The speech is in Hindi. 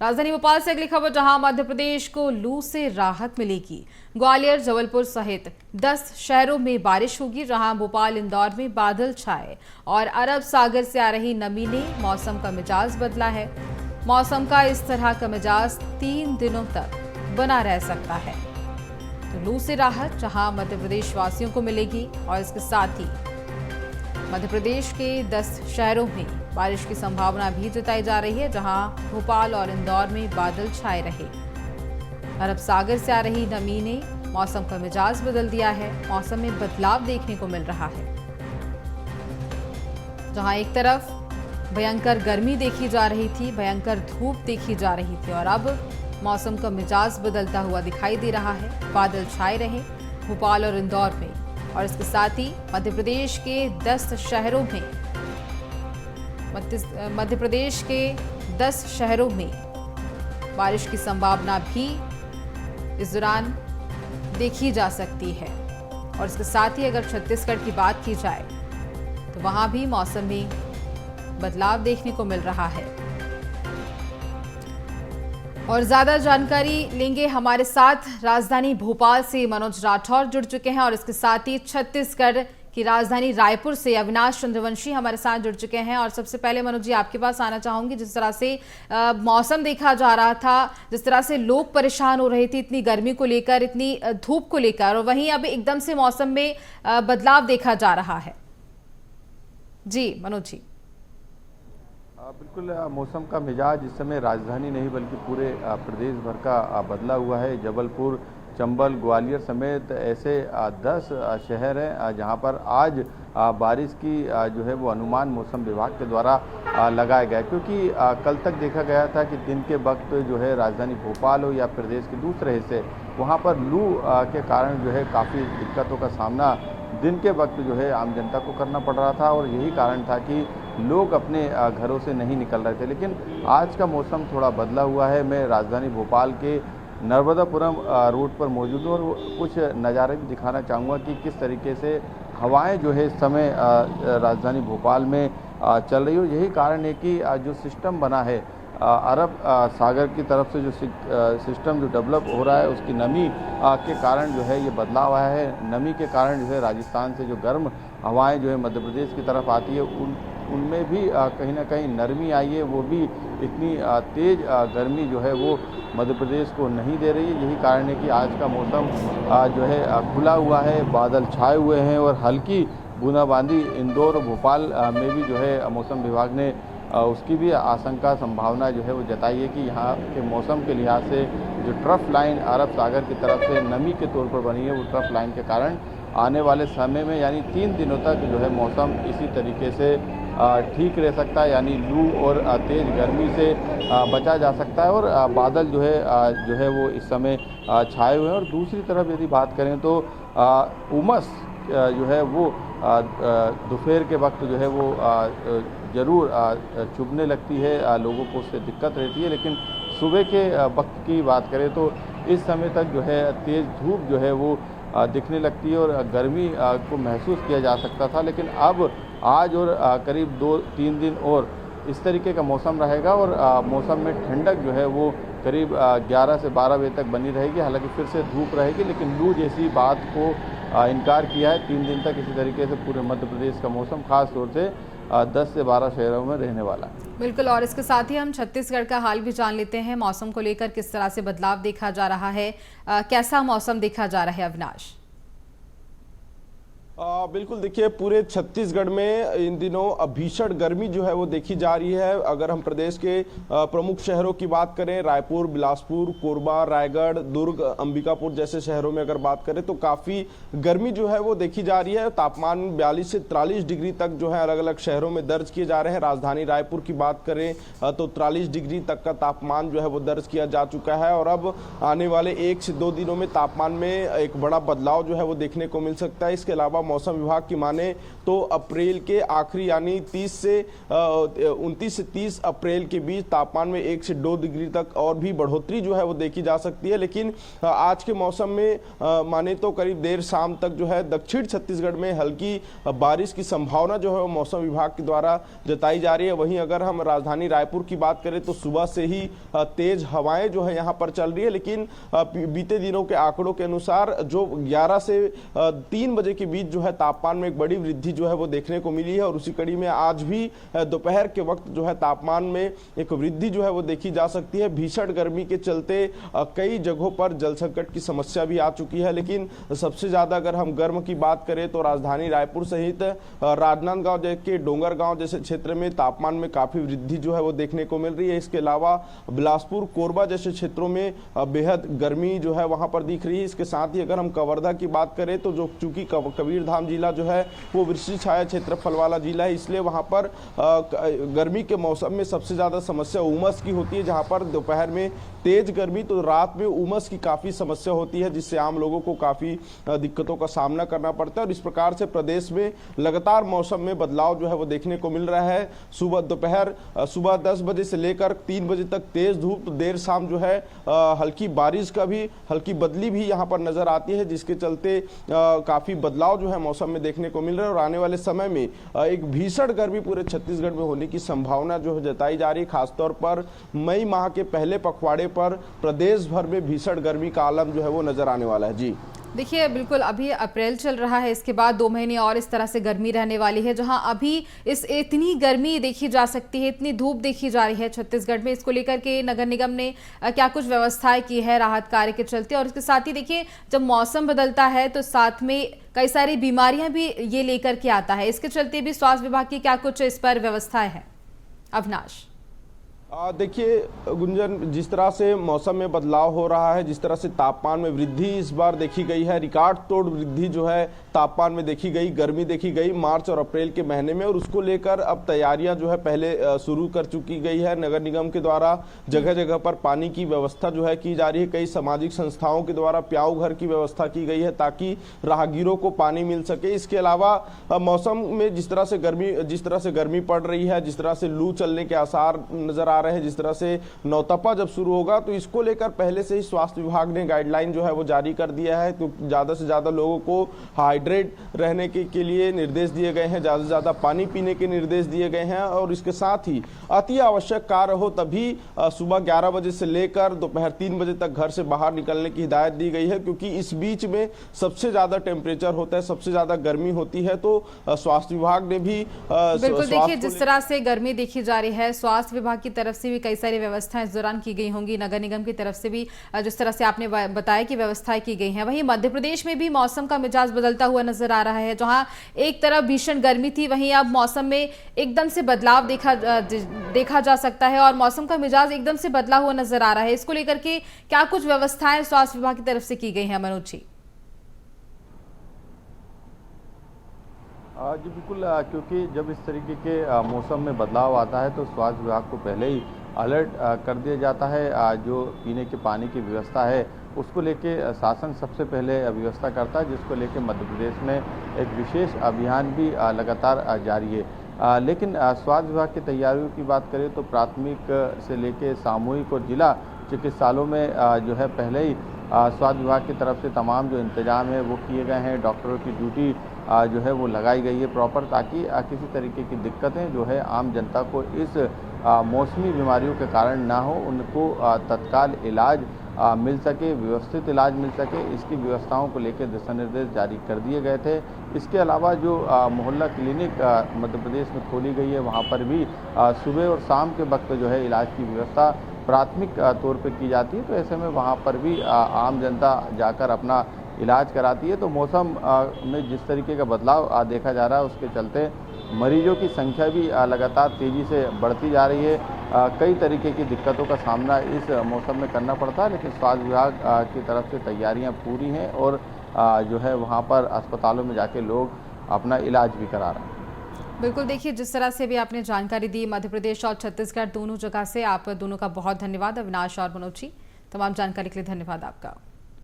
राजधानी भोपाल से अगली खबर, जहां मध्य प्रदेश को लू से राहत मिलेगी। ग्वालियर, जबलपुर सहित 10 शहरों में बारिश होगी, जहां भोपाल, इंदौर में बादल छाए और अरब सागर से आ रही नमी ने मौसम का मिजाज बदला है। मौसम का इस तरह का मिजाज 3 दिनों तक बना रह सकता है। तो लू से राहत जहां मध्य प्रदेश वासियों को मिलेगी और इसके साथ ही मध्य प्रदेश के 10 शहरों में बारिश की संभावना भी जताई जा रही है, जहां भोपाल और इंदौर में बादल छाए रहे। अरब सागर से आ रही नमी ने मौसम का मिजाज बदल दिया है। मौसम में बदलाव देखने को मिल रहा है, जहां एक तरफ भयंकर गर्मी देखी जा रही थी, भयंकर धूप देखी जा रही थी, और अब मौसम का मिजाज बदलता हुआ दिखाई दे रहा है। बादल छाए रहे भोपाल और इंदौर में, और इसके साथ ही मध्य प्रदेश के 10 शहरों में मध्य प्रदेश के 10 शहरों में बारिश की संभावना भी इस दौरान देखी जा सकती है। और इसके साथ ही अगर छत्तीसगढ़ की बात की जाए तो वहां भी मौसम में बदलाव देखने को मिल रहा है। और ज्यादा जानकारी लेंगे, हमारे साथ राजधानी भोपाल से मनोज राठौर जुड़ चुके हैं, और इसके साथ ही छत्तीसगढ़ की राजधानी रायपुर से अविनाश चंद्रवंशी हमारे साथ जुड़ चुके हैं। और सबसे पहले मनोज जी, आपके पास आना चाहूंगी। जिस तरह से मौसम देखा जा रहा था, जिस तरह से लोग परेशान हो रहे थे इतनी गर्मी को लेकर, इतनी धूप को लेकर, और वहीं अब एकदम से मौसम में बदलाव देखा जा रहा है। जी मनोज जी। बिल्कुल, मौसम का मिजाज इस समय राजधानी नहीं बल्कि पूरे प्रदेश भर का बदला हुआ है। जबलपुर, चंबल, ग्वालियर समेत ऐसे 10 शहर हैं जहां पर आज बारिश की जो है वो अनुमान मौसम विभाग के द्वारा लगाया गया, क्योंकि कल तक देखा गया था कि दिन के वक्त जो है राजधानी भोपाल हो या प्रदेश के दूसरे हिस्से, वहां पर लू के कारण जो है काफ़ी दिक्कतों का सामना दिन के वक्त जो है आम जनता को करना पड़ रहा था, और यही कारण था कि लोग अपने घरों से नहीं निकल रहे थे। लेकिन आज का मौसम थोड़ा बदला हुआ है। मैं राजधानी भोपाल के नर्मदापुरम रोड पर मौजूद हूँ, और कुछ नज़ारे भी दिखाना चाहूँगा कि किस तरीके से हवाएं जो है इस समय राजधानी भोपाल में चल रही हो। यही कारण है कि जो सिस्टम बना है अरब सागर की तरफ से, जो सिस्टम जो डेवलप हो रहा है, उसकी नमी के कारण जो है ये बदलाव आया है। नमी के कारण जो है राजस्थान से जो गर्म हवाएं जो है मध्य प्रदेश की तरफ आती है, उनमें भी कहीं ना कहीं नरमी आई है। वो भी इतनी तेज़ गर्मी जो है वो मध्य प्रदेश को नहीं दे रही है। यही कारण है कि आज का मौसम जो है खुला हुआ है, बादल छाए हुए हैं, और हल्की बूंदाबांदी इंदौर और भोपाल में भी जो है मौसम विभाग ने उसकी भी आशंका, संभावना जो है वो जताई है कि यहाँ के मौसम के लिहाज से जो ट्रफ लाइन अरब सागर की तरफ से नमी के तौर पर बनी है, वो ट्रफ लाइन के कारण आने वाले समय में यानी 3 दिनों तक जो है मौसम इसी तरीके से ठीक रह सकता है, यानी लू और तेज़ गर्मी से बचा जा सकता है। और बादल जो है वो इस समय छाए हुए हैं। और दूसरी तरफ यदि बात करें तो उमस जो है वो दोपहर के वक्त जो है वो ज़रूर चुभने लगती है, लोगों को उससे दिक्कत रहती है। लेकिन सुबह के वक्त की बात करें तो इस समय तक जो है तेज़ धूप जो है वो दिखने लगती है, और गर्मी को महसूस किया जा सकता था। लेकिन अब आज और करीब 2-3 दिन और इस तरीके का मौसम रहेगा, और मौसम में ठंडक जो है वो करीब 11 से 12 बजे तक बनी रहेगी। हालांकि फिर से धूप रहेगी, लेकिन लू जैसी बात को इनकार किया है। 3 दिन तक इसी तरीके से पूरे मध्य प्रदेश का मौसम खास तौर से 10 से 12 शहरों में रहने वाला है। बिल्कुल, और इसके साथ ही हम छत्तीसगढ़ का हाल भी जान लेते हैं। मौसम को लेकर किस तरह से बदलाव देखा जा रहा है, कैसा मौसम देखा जा रहा है अविनाश? बिल्कुल, देखिए पूरे छत्तीसगढ़ में इन दिनों भीषण गर्मी जो है वो देखी जा रही है। अगर हम प्रदेश के प्रमुख शहरों की बात करें, रायपुर, बिलासपुर, कोरबा, रायगढ़, दुर्ग, अंबिकापुर जैसे शहरों में अगर बात करें तो काफ़ी गर्मी जो है वो देखी जा रही है। तापमान 42 से 43 डिग्री तक जो है अलग अलग शहरों में दर्ज किए जा रहे हैं। राजधानी रायपुर की बात करें तो 43 डिग्री तक का तापमान जो है वो दर्ज किया जा चुका है, और अब आने वाले 1 से 2 दिनों में तापमान में एक बड़ा बदलाव जो है वो देखने को मिल सकता है। इसके अलावा मौसम विभाग की माने तो अप्रैल के आखिरी यानी 29 से 30 अप्रैल के बीच तापमान में 1 से 2 डिग्री तक और भी बढ़ोतरी जो है वो देखी जा सकती है। लेकिन आज के मौसम में माने तो करीब देर शाम तक जो है दक्षिण छत्तीसगढ़ में हल्की बारिश की संभावना जो है वो मौसम विभाग के द्वारा जताई जा रही है। वहीं अगर हम राजधानी रायपुर की बात करें तो सुबह से ही तेज हवाएं जो है यहाँ पर चल रही है, लेकिन बीते दिनों के आंकड़ों के अनुसार जो 11 से 3 बजे के बीच जो है तापमान में एक बड़ी वृद्धि जो है वो देखने को मिली है। और उसी कड़ी में आज भी दोपहर के वक्त जो है तापमान में एक वृद्धि जो है वो देखी जा सकती है। भीषण गर्मी के चलते कई जगहों पर जल संकट की समस्या भी आ चुकी है। लेकिन सबसे ज्यादा अगर हम गर्म की बात करें तो राजधानी रायपुर सहित राजनांदगांव के डोंगरगांव जैसे क्षेत्र में तापमान में काफी वृद्धि जो है वो देखने को मिल रही है। इसके अलावा बिलासपुर कोरबा जैसे क्षेत्रों में बेहद गर्मी जो है वहां पर दिख रही है। इसके साथ ही अगर हम कवर्धा की बात करें तो जो चूंकि कबीरधाम जिला जो है वो वृष्टि छाया क्षेत्रफल वाला जिला है, इसलिए वहां पर गर्मी के मौसम में सबसे ज्यादा समस्या उमस की होती है। जहां पर दोपहर में तेज गर्मी तो रात में उमस की काफी समस्या होती है, जिससे आम लोगों को काफी दिक्कतों का सामना करना पड़ता है। और इस प्रकार से प्रदेश में लगातार मौसम में बदलाव जो है वो देखने को मिल रहा है। सुबह 10 बजे से लेकर 3 बजे तक तेज धूप, तो देर शाम जो है हल्की बारिश का भी हल्की बदली भी यहाँ पर नजर आती है, जिसके चलते काफी बदलाव जो है मौसम में देखने को मिल रहा है। और आने वाले समय में एक भीषण गर्मी पूरे छत्तीसगढ़ में होने की संभावना जो है जताई जा रही है। खासतौर पर मई माह के पहले पखवाड़े पर प्रदेश भर में भीषण गर्मी का आलम जो है वो नजर आने वाला है। जी देखिए, बिल्कुल अभी अप्रैल चल रहा है, इसके बाद 2 महीने और इस तरह से गर्मी रहने वाली है, जहां अभी इतनी गर्मी देखी जा सकती है, इतनी धूप देखी जा रही है छत्तीसगढ़ में। इसको लेकर के नगर निगम ने क्या कुछ व्यवस्थाएं की है राहत कार्य के चलते। और इसके साथ ही देखिए, जब मौसम बदलता है तो साथ में कई सारी बीमारियां भी ये लेकर के आता है, इसके चलते भी स्वास्थ्य विभाग की क्या कुछ इस पर व्यवस्थाएं हैं? अविनाश। देखिए गुंजन, जिस तरह से मौसम में बदलाव हो रहा है, जिस तरह से तापमान में वृद्धि इस बार देखी गई है, रिकॉर्ड तोड़ वृद्धि जो है तापमान में देखी गई, गर्मी देखी गई मार्च और अप्रैल के महीने में। और उसको लेकर अब तैयारियां जो है पहले शुरू कर चुकी गई है। नगर निगम के द्वारा जगह जगह पर पानी की व्यवस्था जो है की जा रही है। कई सामाजिक संस्थाओं के द्वारा प्याऊ घर की व्यवस्था की गई है ताकि राहगीरों को पानी मिल सके। इसके अलावा मौसम में जिस तरह से गर्मी पड़ रही है, जिस तरह से लू चलने के आसार नजर आ रहे हैं, जिस तरह से नौतपा जब शुरू होगा, तो इसको लेकर पहले से ही स्वास्थ्य विभाग ने गाइडलाइन जो है वो जारी कर दिया है। तो ज्यादा से ज्यादा लोगों को हाइड्रेट रहने के लिए निर्देश दिए गए हैं, ज्यादा से ज्यादा पानी पीने के निर्देश दिए गए हैं। और इसके साथ ही अति आवश्यक कार्य हो तभी सुबह 11 बजे से लेकर दोपहर 3 बजे तक घर से बाहर निकलने की हिदायत दी गई है, क्योंकि इस बीच में सबसे ज्यादा टेम्परेचर होता है, सबसे ज्यादा गर्मी होती है। तो स्वास्थ्य विभाग ने भी बिल्कुल देखिए, जिस तरह से गर्मी देखी जा रही है, स्वास्थ्य विभाग की तरफ से भी कई सारी व्यवस्थाएं इस दौरान की गई होंगी, नगर निगम की तरफ से भी जिस तरह से आपने बताया कि व्यवस्थाएं की गई हैं। वहीं मध्य प्रदेश में भी मौसम का मिजाज बदलता हुआ नजर आ रहा है, जहां एक तरफ भीषण गर्मी थी, वहीं अब मौसम में एकदम से बदलाव देखा जा सकता है और मौसम का मिजाज एकदम से बदला हुआ नजर आ रहा है। इसको लेकर के क्या कुछ व्यवस्थाएं स्वास्थ्य विभाग की तरफ से की गई हैं, मनोज जी? जी बिल्कुल, क्योंकि जब इस तरीके के मौसम में बदलाव आता है तो स्वास्थ्य विभाग को पहले ही अलर्ट कर दिया जाता है। जो पीने के पानी की व्यवस्था है उसको लेके शासन सबसे पहले व्यवस्था करता है, जिसको लेके मध्य प्रदेश में एक विशेष अभियान भी लगातार जारी है। लेकिन स्वास्थ्य विभाग की तैयारियों की बात करें तो प्राथमिक से लेके सामूहिक और जिला चिकित्सालयों में जो है पहले ही स्वास्थ्य विभाग की तरफ से तमाम जो इंतजाम है वो किए गए हैं। डॉक्टरों की ड्यूटी जो है वो लगाई गई है प्रॉपर, ताकि किसी तरीके की दिक्कतें जो है आम जनता को इस मौसमी बीमारियों के कारण ना हो, उनको तत्काल इलाज मिल सके, व्यवस्थित इलाज मिल सके। इसकी व्यवस्थाओं को लेकर दिशा निर्देश जारी कर दिए गए थे। इसके अलावा जो मोहल्ला क्लिनिक मध्य प्रदेश में खोली गई है, वहाँ पर भी सुबह और शाम के वक्त जो है इलाज की व्यवस्था प्राथमिक तौर पर की जाती है। तो ऐसे में वहाँ पर भी आम जनता जाकर अपना इलाज कराती है। तो मौसम में जिस तरीके का बदलाव देखा जा रहा है, उसके चलते मरीजों की संख्या भी लगातार तेज़ी से बढ़ती जा रही है। कई तरीके की दिक्कतों का सामना इस मौसम में करना पड़ता है, लेकिन स्वास्थ्य विभाग की तरफ से तैयारियां पूरी हैं और जो है वहां पर अस्पतालों में जाके लोग अपना इलाज भी करा रहे हैं। बिल्कुल देखिए, जिस तरह से भी आपने जानकारी दी मध्य प्रदेश और छत्तीसगढ़ दोनों जगह से, आप दोनों का बहुत धन्यवाद। अविनाश और मनोज जी, तमाम जानकारी के लिए धन्यवाद आपका।